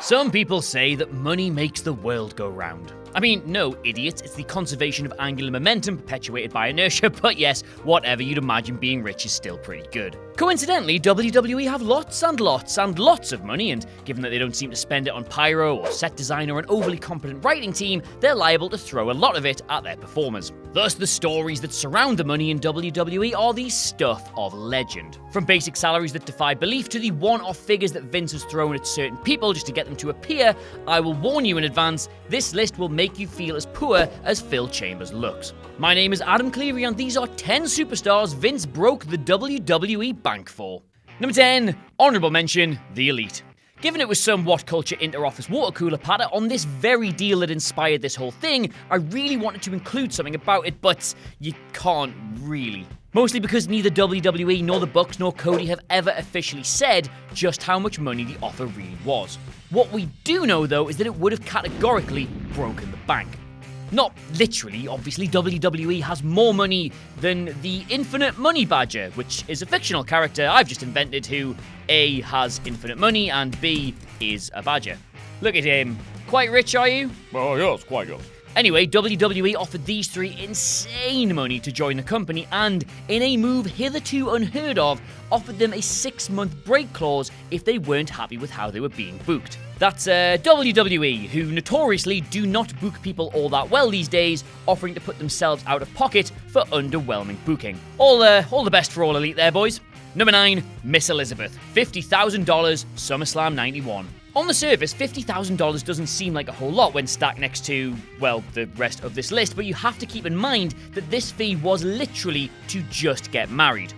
Some people say that money makes the world go round. I mean, no, idiots, it's the conservation of angular momentum perpetuated by inertia, but yes, whatever, you'd imagine being rich is still pretty good. Coincidentally, WWE have lots and lots and lots of money, and given that they don't seem to spend it on pyro or set design or an overly competent writing team, they're liable to throw a lot of it at their performers. Thus, the stories that surround the money in WWE are the stuff of legend. From basic salaries that defy belief to the one-off figures that Vince has thrown at certain people just to get them to appear, I will warn you in advance, this list will make you feel as poor as Phil Chambers looks. My name is Adam Cleary and these are 10 superstars Vince broke the WWE bank for. Number 10, honourable mention, The Elite. Given it was some What Culture inter-office water cooler patter on this very deal that inspired this whole thing, I really wanted to include something about it, but you can't really. Mostly because neither WWE nor the Bucks nor Cody have ever officially said just how much money the offer really was. What we do know though is that it would have categorically broken the bank. Not literally, obviously, WWE has more money than the Infinite Money Badger, which is a fictional character I've just invented who A, has infinite money, and B, is a badger. Look at him. Quite rich, are you? Oh yes, quite yes. Anyway, WWE offered these three insane money to join the company and, in a move hitherto unheard of, offered them a 6-month break clause if they weren't happy with how they were being booked. That's WWE, who notoriously do not book people all that well these days, offering to put themselves out of pocket for underwhelming booking. All the best for all Elite there, boys. Number 9, Miss Elizabeth, $50,000, SummerSlam 91. On the surface, $50,000 doesn't seem like a whole lot when stacked next to, well, the rest of this list, but you have to keep in mind that this fee was literally to just get married.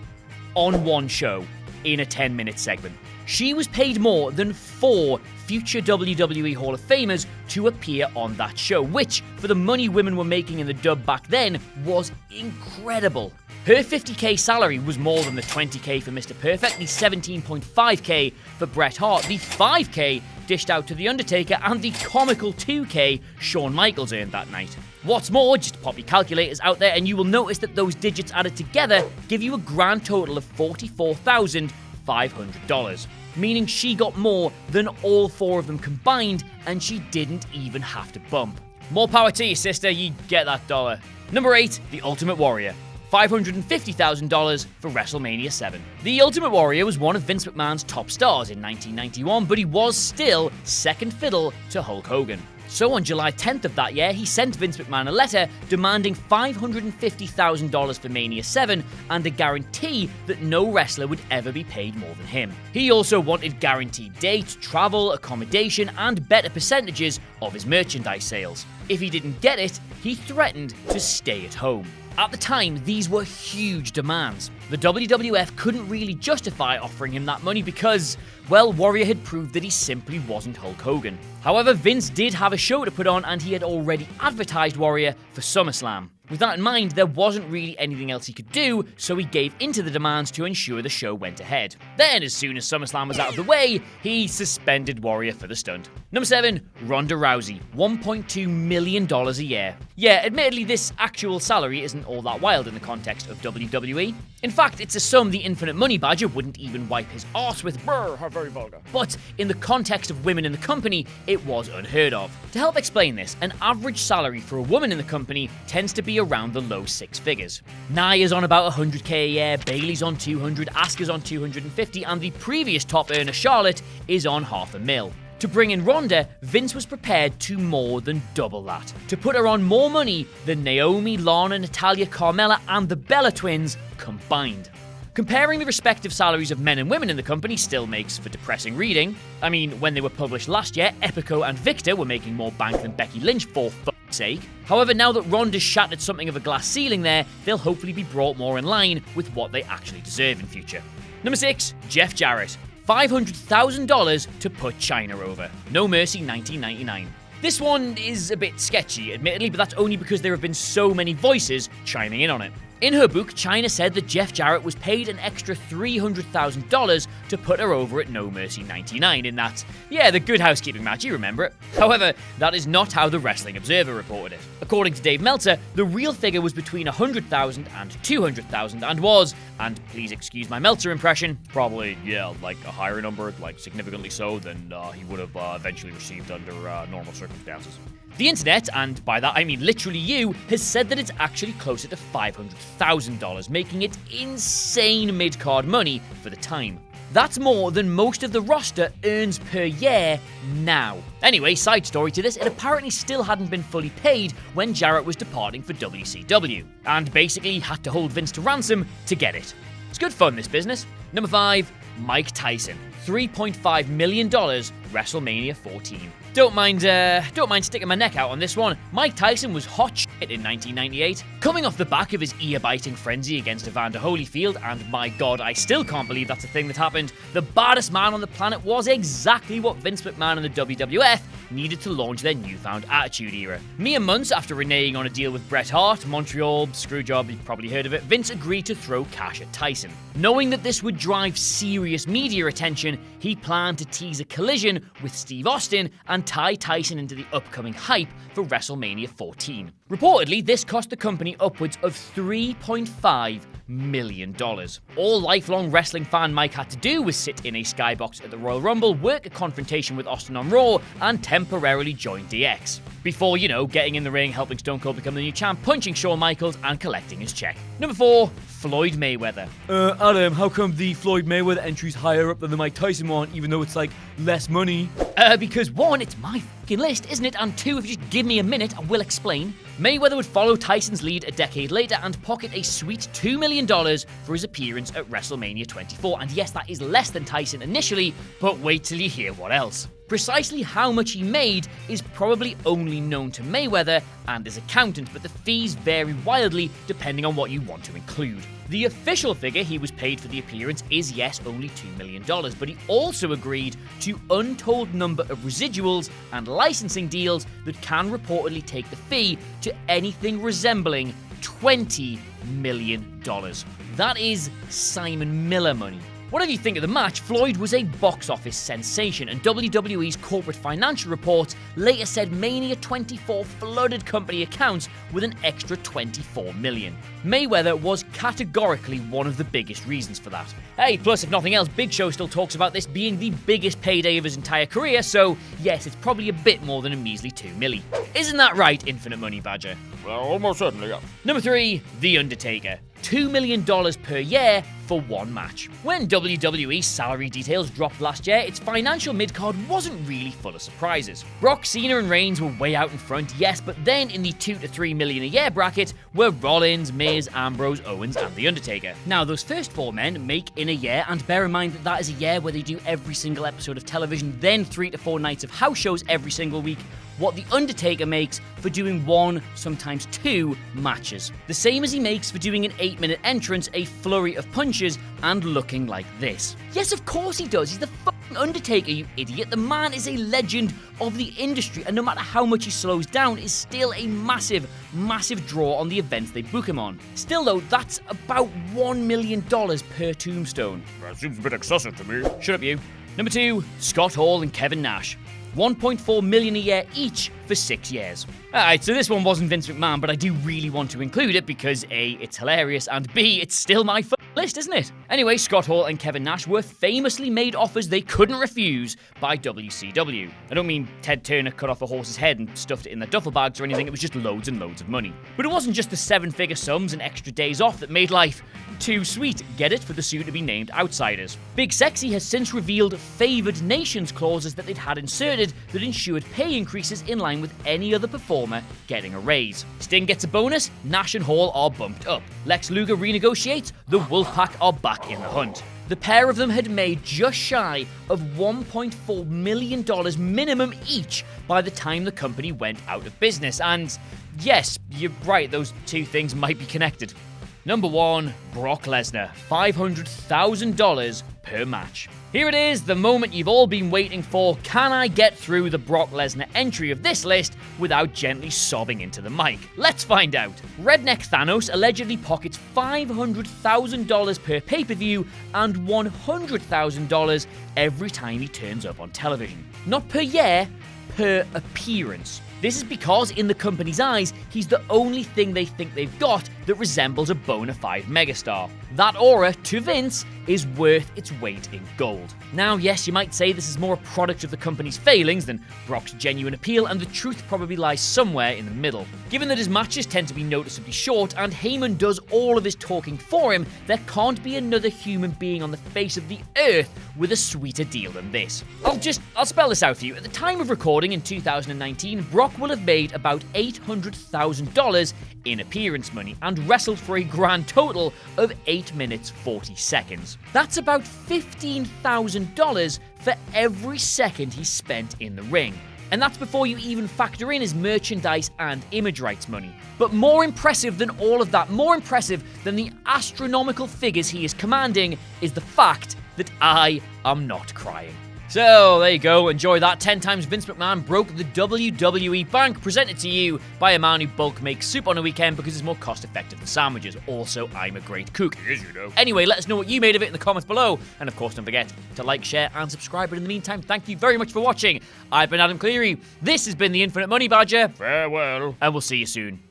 On one show, in a 10-minute segment. She was paid more than 4 future WWE Hall of Famers to appear on that show, which, for the money women were making in the dub back then, was incredible. Her $50K salary was more than the $20K for Mr. Perfect, the $17.5K for Bret Hart, the $5K dished out to The Undertaker, and the comical $2K Shawn Michaels earned that night. What's more, just pop your calculators out there and you will notice that those digits added together give you a grand total of $44,500, meaning she got more than all 4 of them combined and she didn't even have to bump. More power to you, sister, you get that dollar. Number 8, The Ultimate Warrior. $550,000 for WrestleMania 7. The Ultimate Warrior was one of Vince McMahon's top stars in 1991, but he was still second fiddle to Hulk Hogan. So on July 10th of that year, he sent Vince McMahon a letter demanding $550,000 for Mania 7 and a guarantee that no wrestler would ever be paid more than him. He also wanted guaranteed dates, travel, accommodation, and better percentages of his merchandise sales. If he didn't get it, he threatened to stay at home. At the time, these were huge demands. The WWF couldn't really justify offering him that money because, well, Warrior had proved that he simply wasn't Hulk Hogan. However, Vince did have a show to put on and he had already advertised Warrior for SummerSlam. With that in mind, there wasn't really anything else he could do, so he gave into the demands to ensure the show went ahead. Then, as soon as SummerSlam was out of the way, he suspended Warrior for the stunt. Number 7, Ronda Rousey, $1.2 million a year. Yeah, admittedly, this actual salary isn't all that wild in the context of WWE. In fact, it's a sum the Infinite Money Badger wouldn't even wipe his arse with. Brr, how very vulgar. But in the context of women in the company, it was unheard of. To help explain this, an average salary for a woman in the company tends to be around the low 6 figures. Nia's on about $100K a year, Bayley's on $200, Asuka's on $250, and the previous top earner, Charlotte, is on $500,000. To bring in Ronda, Vince was prepared to more than double that. To put her on more money than Naomi, Lana, Natalya, Carmella, and the Bella Twins combined. Comparing the respective salaries of men and women in the company still makes for depressing reading. I mean, when they were published last year, Epico and Victor were making more bank than Becky Lynch, for fuck's sake. However, now that Ronda's shattered something of a glass ceiling there, they'll hopefully be brought more in line with what they actually deserve in future. Number 6, Jeff Jarrett. $500,000 to put CHYNA over. No Mercy 1999. This one is a bit sketchy, admittedly, but that's only because there have been so many voices chiming in on it. In her book, CHYNA said that Jeff Jarrett was paid an extra $300,000 to put her over at No Mercy 99 in that, the Good Housekeeping match, you remember it. However, that is not how the Wrestling Observer reported it. According to Dave Meltzer, the real figure was between $100,000 and $200,000 and was, and please excuse my Meltzer impression, Probably, like a higher number, like significantly so than he would have eventually received under normal circumstances. The internet, and by that I mean literally you, has said that it's actually closer to $500,000, making it insane mid-card money for the time. That's more than most of the roster earns per year now. Anyway, side story to this, it apparently still hadn't been fully paid when Jarrett was departing for WCW, and basically had to hold Vince to ransom to get it. It's good fun, this business. Number 5, Mike Tyson. $3.5 million, WrestleMania 14. Don't mind sticking my neck out on this one. Mike Tyson was hot shit in 1998. Coming off the back of his ear-biting frenzy against Evander Holyfield, and my god, I still can't believe that's a thing that happened, the baddest man on the planet was exactly what Vince McMahon and the WWF needed to launch their newfound Attitude Era. Mere months after reneging on a deal with Bret Hart, Montreal, screwjob, you've probably heard of it, Vince agreed to throw cash at Tyson. Knowing that this would drive serious media attention, he planned to tease a collision with Steve Austin and tie Tyson into the upcoming hype for WrestleMania 14. Reportedly, this cost the company upwards of $3.5 million. All lifelong wrestling fan Mike had to do was sit in a skybox at the Royal Rumble, work a confrontation with Austin on Raw, and temporarily join DX. Before, getting in the ring, helping Stone Cold become the new champ, punching Shawn Michaels, and collecting his check. Number 4, Floyd Mayweather. Adam, how come the Floyd Mayweather entry's higher up than the Mike Tyson one, even though it's less money? Because 1, it's my fucking list, isn't it? And 2, if you just give me a minute, I will explain. Mayweather would follow Tyson's lead a decade later and pocket a sweet $2 million for his appearance at WrestleMania 24. And yes, that is less than Tyson initially, but wait till you hear what else. Precisely how much he made is probably only known to Mayweather and his accountant, but the fees vary wildly depending on what you want to include. The official figure he was paid for the appearance is, yes, only $2 million, but he also agreed to untold number of residuals and licensing deals that can reportedly take the fee to anything resembling $20 million. That is Simon Miller money. Whatever you think of the match, Floyd was a box office sensation, and WWE's corporate financial reports later said Mania 24 flooded company accounts with an extra $24 million. Mayweather was categorically one of the biggest reasons for that. Hey, plus if nothing else, Big Show still talks about this being the biggest payday of his entire career, so yes, it's probably a bit more than a measly $2 million. Isn't that right, Infinite Money Badger? Well, almost certainly, yeah. Number 3, The Undertaker. $2 million per year for one match. When WWE's salary details dropped last year, its financial midcard wasn't really full of surprises. Brock, Cena, and Reigns were way out in front, yes, but then in the $2 to $3 million a year bracket were Rollins, Miz, Ambrose, Owens, and The Undertaker. Now, those first 4 men make in a year, and bear in mind that that is a year where they do every single episode of television, then 3 to 4 nights of house shows every single week, what The Undertaker makes for doing 1, sometimes 2 matches. The same as he makes for doing an 8-minute entrance, a flurry of punches, and looking like this. Yes, of course he does. He's the fucking Undertaker, you idiot. The man is a legend of the industry, and no matter how much he slows down, is still a massive, massive draw on the events they book him on. Still though, that's about $1 million per tombstone. That seems a bit excessive to me. Shut up, you. Number 2, Scott Hall and Kevin Nash. $1.4 million a year each for 6 years. Alright, so this one wasn't Vince McMahon, but I do really want to include it because A, it's hilarious, and B, it's still my list, isn't it? Anyway, Scott Hall and Kevin Nash were famously made offers they couldn't refuse by WCW. I don't mean Ted Turner cut off a horse's head and stuffed it in their duffel bags or anything, it was just loads and loads of money. But it wasn't just the 7-figure sums and extra days off that made life too sweet, get it, for the soon-to-be-named outsiders. Big Sexy has since revealed favoured nations clauses that they'd had inserted that ensured pay increases in line with any other performer getting a raise. Sting gets a bonus, Nash and Hall are bumped up. Lex Luger renegotiates, the Wolfpack are back in the hunt. The pair of them had made just shy of $1.4 million minimum each by the time the company went out of business, and yes, you're right, those two things might be connected. Number 1, Brock Lesnar, $500,000 per match. Here it is, the moment you've all been waiting for. Can I get through the Brock Lesnar entry of this list without gently sobbing into the mic? Let's find out. Redneck Thanos allegedly pockets $500,000 per pay-per-view and $100,000 every time he turns up on television. Not per year, per appearance. This is because, in the company's eyes, he's the only thing they think they've got that resembles a bona fide megastar. That aura, to Vince, is worth its weight in gold. Now, yes, you might say this is more a product of the company's failings than Brock's genuine appeal, and the truth probably lies somewhere in the middle. Given that his matches tend to be noticeably short, and Heyman does all of his talking for him, there can't be another human being on the face of the earth with a sweeter deal than this. I'll spell this out for you. At the time of recording in 2019, Brock will have made about $800,000 in appearance money and wrestled for a grand total of 8 minutes 40 seconds. That's about $15,000 for every second he spent in the ring. And that's before you even factor in his merchandise and image rights money. But more impressive than all of that, more impressive than the astronomical figures he is commanding, is the fact that I am not crying. So, there you go, enjoy that. 10 times Vince McMahon broke the WWE bank, presented to you by a man who bulk makes soup on a weekend because it's more cost effective than sandwiches. Also, I'm a great cook. Yes, you know. Anyway, let us know what you made of it in the comments below. And of course, don't forget to like, share, and subscribe. But in the meantime, thank you very much for watching. I've been Adam Cleary. This has been the Infinite Money Badger. Farewell. And we'll see you soon.